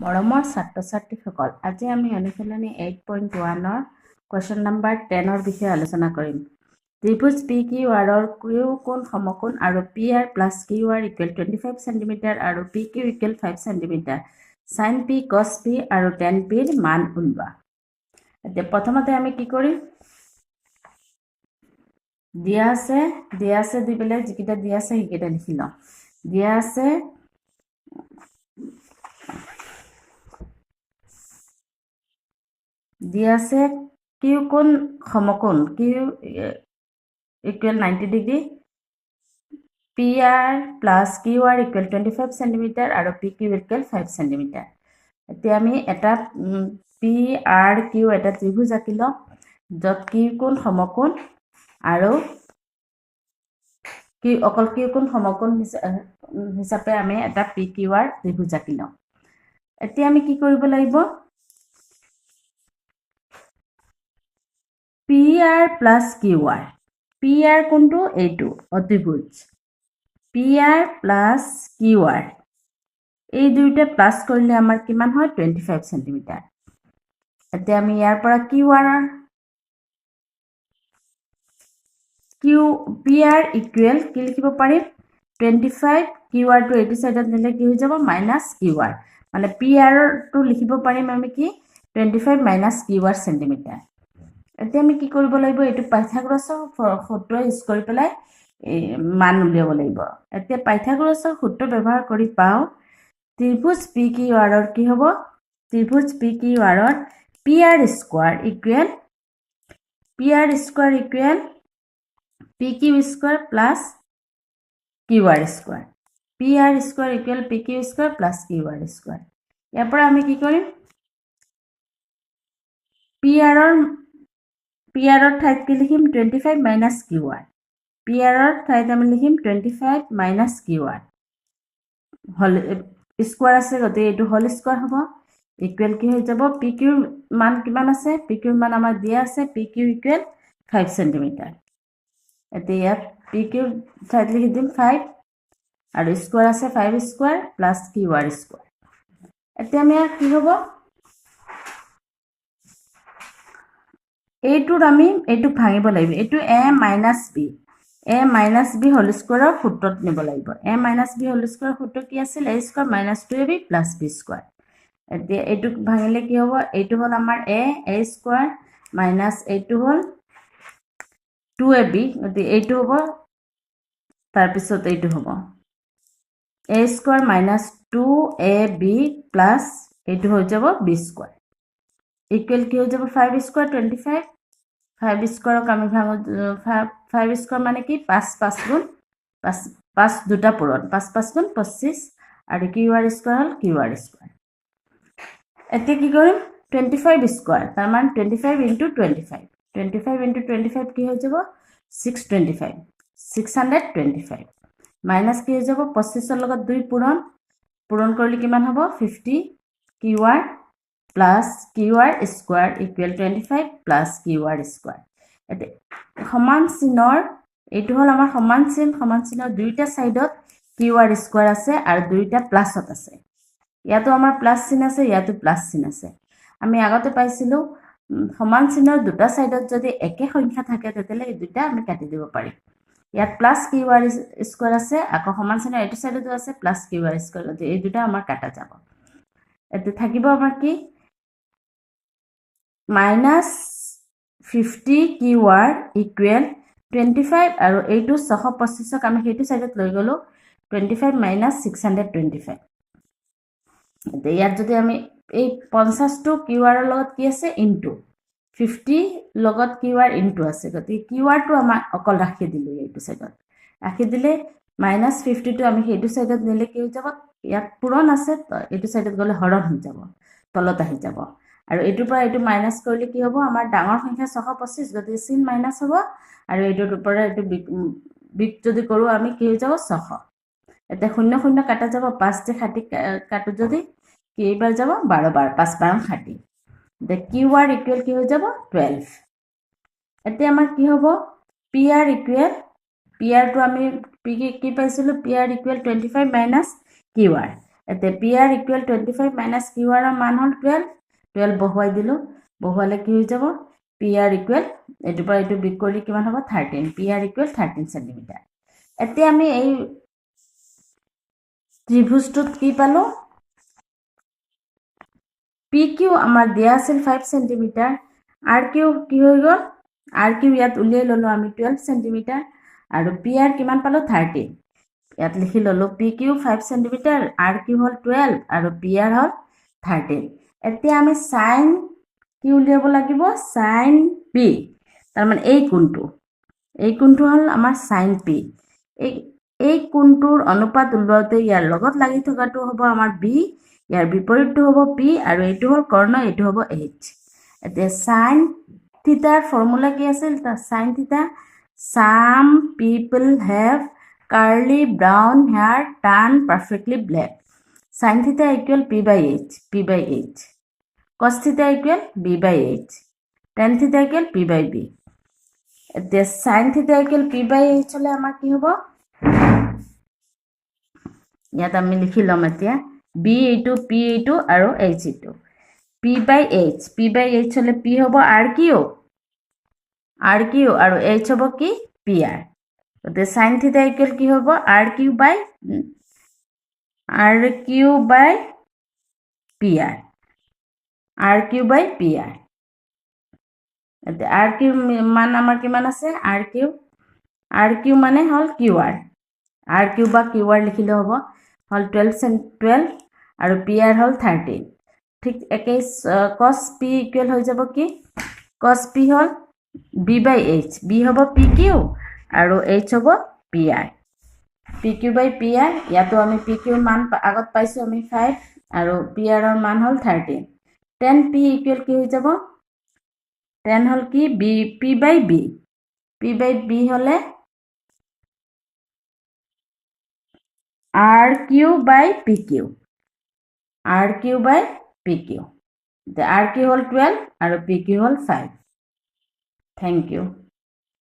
মৰমৰ ছাত্ৰ-ছাত্ৰীসকল, আজি আমি অনুশীলনী 8.1 কুৱেশ্যন নম্বৰ 10 বিষয়ে আলোচনা কৰিম। ত্ৰিভুজ পি কিউ আৰৰ কিউ কোণ সমকোণ আৰু P R plus Q R equal 25 centimetre আৰু P Q equal 5 centimetre. Sine P cos P আৰু টেন পিৰ মান উলিওৱা। এতিয়া প্ৰথমতে আমি কি কৰিম, দিয়া আছে দি পেলাই যিকেইটা দিয়া আছে সেইকেইটা লিখি লওঁ। দিয়া আছে কিউ কোণ সমকোণ, কিউ ইকুৱেল 90 ডিগ্ৰী, P R plus Q R equal 25 centimetre আৰু পি কিউ ইকুৱেল 5 সেণ্টিমিটাৰ। এতিয়া আমি এটা পি আৰ কিউ এটা ত্ৰিভুজ আঁকি লওঁ, য'ত কিউ কোণ সমকোণ আৰু অকল কিউ কোণ সমকোণ হিচাপে আমি এটা পি কিউ আৰ ত্ৰিভুজ আঁকি লওঁ। এতিয়া আমি কি কৰিব লাগিব, P R plus Q R, P R কোনটো এইটো অতিভুজ, P R plus Q R এই দুইটা প্লাছ কৰিলে আমাৰ কিমান হয় 25 সেণ্টিমিটাৰ। এতিয়া আমি ইয়াৰ পৰা পি আৰ ইকুৱেল কি লিখিব পাৰিম 25, কিউ আৰটো এইটো সাইডত নিলে কি হৈ যাব মাইনাছ কিউ আৰ, মানে পি আৰটো লিখিব পাৰিম আমি কি 25 মাইনাছ কিউ আৰ সেণ্টিমিটাৰ। এতিয়া আমি কি কৰিব লাগিব, এইটো পাইথাগোৰাছৰ সূত্ৰ ইউজ কৰি পেলাই মান উলিয়াব লাগিব। এতিয়া পাইথাগোৰাছৰ সূত্ৰ ব্যৱহাৰ কৰি পাওঁ ত্ৰিভুজ পি কিউ আৰৰ কি হ'ব, ত্ৰিভুজ পি কিউ আৰৰ P R square equal P Q square plus Q R square, P R square equal P Q square plus Q R square. ইয়াৰ পৰা আমি কি কৰিম, পি আৰৰ ঠাইত কি লিখিম 25 মাইনাছ কিউ আৰ, পি আৰৰ ঠাইত আমি লিখিম 25 মাইনাছ কিউ আৰ, হল স্কোৱাৰ আছে গতিকে এইটো হোল স্কোৱাৰ হ'ব, ইকুৱেল কি হৈ যাব পি কিউৰ মান কিমান আছে, পি কিউৰ মান আমাৰ দিয়া আছে পি কিউ ইকুৱেল 5 সেণ্টিমিটাৰ। এতিয়া ইয়াত পি কিউৰ ঠাইত লিখি দিম 5 আৰু স্কোৱাৰ আছে 5 square plus Q R square. এতিয়া আমি কি হ'ব, এইটোত আমি এইটোক ভাঙিব লাগিব, এইটো এ মাইনাছ বি হোল স্কোৱাৰৰ সূত্ৰত নিব লাগিব। এ মাইনাছ বি হোল স্কোৱাৰৰ সূত্ৰ কি আছিল, A square minus 2ab plus B square. এতিয়া এইটোক ভাঙিলে কি হ'ব, এইটো হ'ল আমাৰ এ স্কোৱাৰ মাইনাছ এইটো হ'ল 2ab, গতিকে এইটো হ'ব, তাৰপিছত এইটো হ'ব এ স্কোৱাৰ মাইনাছ 2ab প্লাছ এইটো হৈ যাব বি স্কোৱাৰ, ইকুৱেল কি হৈ যাব 5 স্কোৱাৰ 25, 5 স্কোৱাৰক আমি ভাঙো 5 স্কোৱাৰ মানে কি 5 গুণ 5 দুটা পূৰণ 5 গুণ 25 আৰু কিউ আৰ স্কোৱাৰ হ'ল কিউ আৰ স্কোৱাৰ। এতিয়া কি কৰিম 25 স্কোৱাৰ তাৰমানে 25 ইনটু 25 কি হৈ যাব 625 মাইনাছ কি হৈ যাব 25ৰ লগত 2 পূৰণ কৰিলে কিমান হ'ব 50 Q R plus Q R square equal 25 plus Q R square. এতিয়া সমান চিনৰ এইটো হ'ল আমাৰ সমান চিনৰ দুইটা ছাইডত কিউ আৰ স্কোৱাৰ আছে আৰু দুইটা প্লাছত আছে, ইয়াতো আমাৰ প্লাছ চিন আছে ইয়াতো প্লাছ চিন আছে। আমি আগতে পাইছিলোঁ সমান চিনৰ দুটা ছাইডত যদি একে সংখ্যা থাকে তেতিয়াহ'লে এই দুটা আমি কাটি দিব পাৰিম। ইয়াত প্লাছ কিউ আৰ স্কোৱাৰ আছে, আকৌ সমান চিনৰ এইটো ছাইডতো আছে প্লাছ কিউ আৰ স্কোৱাৰ, গতিকে এই দুটা আমাৰ কাটা যাব। এতিয়া থাকিব আমাৰ কি মাইনাছ 50 কিউ আৰ ইকুৱেল 25 আৰু এইটো 625ক আমি সেইটো ছাইডত লৈ গ'লোঁ 25 মাইনাছ 625। এতিয়া ইয়াত যদি আমি এই 50টো কিউ আৰৰ লগত কি আছে ইনটু 50 লগত কিউ আৰ ইনটু আছে, গতিকে কিউ আৰটো আমাক অকল ৰাখি দিলোঁ, এইটো ছাইডত ৰাখি দিলে মাইনাছ 50টো আমি সেইটো ছাইডত নিলে কি হৈ যাব, ইয়াত পূৰণ আছে এইটো ছাইডত গ'লে হৰণ হৈ যাব, তলত আহি যাব, আৰু এইটোৰ পৰা এইটো মাইনাছ কৰিলে কি হ'ব আমাৰ ডাঙৰ সংখ্যা 625 গতিকে চিন মাইনাছ হ'ব, আৰু এইটোৰ পৰা এইটো বিগ যদি কৰোঁ আমি কি হৈ যাব 600। এতিয়া 0 0 কাটা যাব, 5 দিয়ে 60 কাটো যদি কেইবাৰ যাব 12 বাৰ, 5 বাৰ 60, এতিয়া কিউ আৰ ইকুৱেল কি হৈ যাব 12। এতিয়া আমাৰ কি হ'ব পি আৰটো আমি কি পাইছিলোঁ P R equal 25 minus Q R, এতিয়া PR ইকুৱেল 25 মাইনাছ QR মান হ'ল 12 বহুৱাই দিলোঁ বহুৱালে কি হৈ যাব PR ইকুৱেল এইটোৰ পৰা এইটো বিগ কৰি কিমান হ'ব 13 PR ইকুৱেল 13 সেন্টিমিটাৰ এতিয়া আমি এই ত্ৰিভুজটোত কি পালো PQ আমাৰ দিয়া আছিল 5 সেন্টিমিটাৰ RQ কি হৈ গ'ল RQ ইয়াত উলিয়াই ললো আমি 12 সেন্টিমিটাৰ আৰু PR কিমান পালো 13 ইয়াত লিখি ললো PQ 5 সেন্টিমিটাৰ RQ হল 12 আৰু PR হল 13 এতিয়া আমি sin কি উলিয়াব লাগিব sin P তাৰ মানে এই কোণটো হল আমাৰ sin P এই কোণটোৰ অনুপাত উলিয়াওতে ইয়াৰ লগত লাগি থকাটো হ'ব আমাৰ B ইয়াৰ বিপৰীতটো হ'ব P আৰু এইটো হল কৰ্ণ এইটো হ'ব H এতিয়া sin থিটাৰ ফৰ্মুলা কি আছিল sin theta some people have curly brown hair turned perfectly black sin theta equal P by H cos theta equal B by H tan theta equal P by B এতিয়া sin theta equal P by H হলে আমাৰ কি হ'ব ইয়াত আমি লিখি লম এতিয়া B এইটো P এইটো আৰু H এইটো P by H হলে P হ'ব RQ আৰু H হ'ব কি PR গতে sin theta equal কি হ'ব RQ by PR এতে RQ মান আমাৰ কিমান আছে RQ মানে হল QR RQ বা QR লিখিলে হ'ব হল 12 আৰু PR হল 13 ঠিক একে cos P ইকুৱেল হৈ যাব কি cos P hall B by H B হ'ব PQ আৰু H হ'ব PR PQ by PR ইয়াতো আমি PQ মান আগত পাইছো আমি 5 আৰু PR ৰ মান হল 13 tan P ইকুৱেল কি হৈ যাব tan হল কি P by B হলে RQ by PQ RQ হল 12 আৰু PQ হল 5 Thank you